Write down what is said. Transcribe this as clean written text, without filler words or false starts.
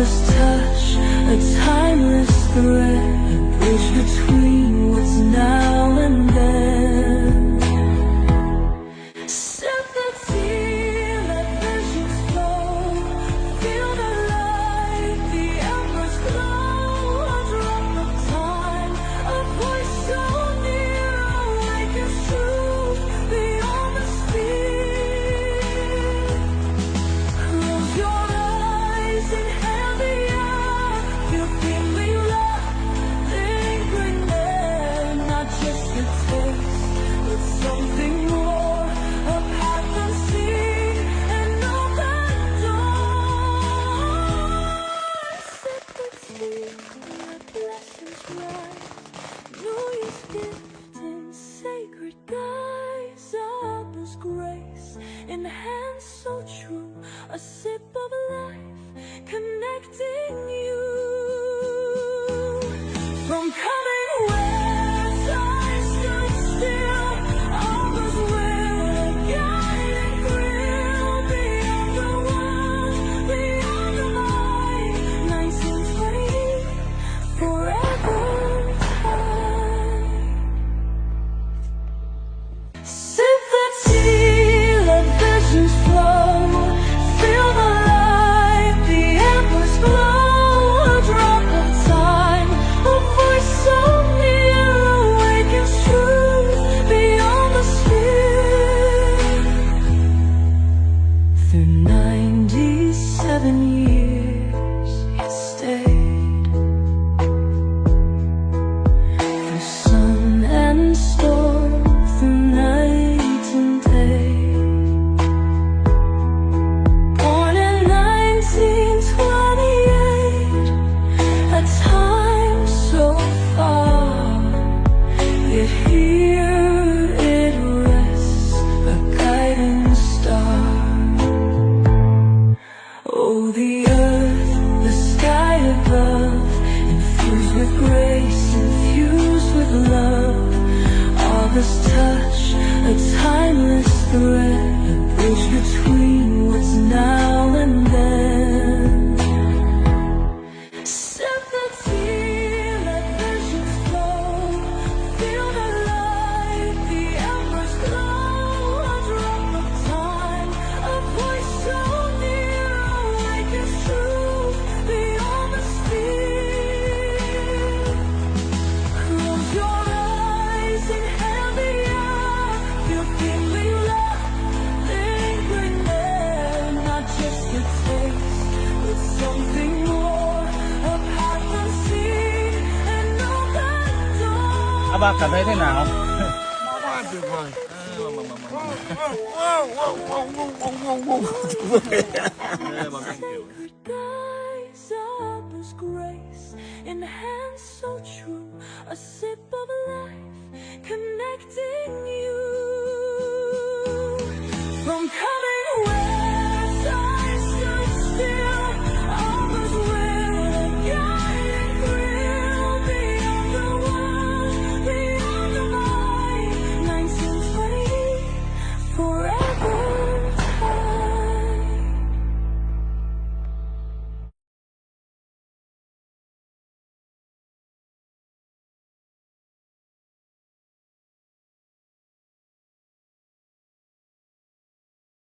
this touch, a timeless thread, a bridge between what's now and then. Sympathy, let visions flow, feel the light, the embers glow, a drop of time, a voice so near, awakens truth beyond the speed. Close your eyes, inhale the air, feel deeply loved, lingering there, not just a taste, but something more, a path unseen, an open door. Sympathy, let blessings rise, New Year's gift in sacred guise, Abba's grace in hands so true, a sip of life connecting you. From coming where time stood still, Abba's will, a guiding thrill, beyond the world, beyond the mind, 1920, forever time. Sympathy, let visions flow, feel the light, the embers glow, a drop of time, a voice so near, awakens truth beyond the sphere. Through 97 years it stayed, through sun and storm, through night and day. Born in 1928, a time so far, yet here it rests, a guiding star. Oh, the earth, the sky above, infused with grace, infused with love, all this touch, a timeless thread, a bridge between what's now and then. Sympathy, let visions flow, feel the light, the embers glow, a drop of time, a voice so near, awakens truth beyond the speed. Close your eyes, inhale the air, feel deeply loved, lingering there, not just a taste, but something more, a path unseen, an open door. Ba cảm thấy thế nào? Quá tuyệt vời. Sacred guise, Abba's grace in hands so true, a sip of life connecting you. From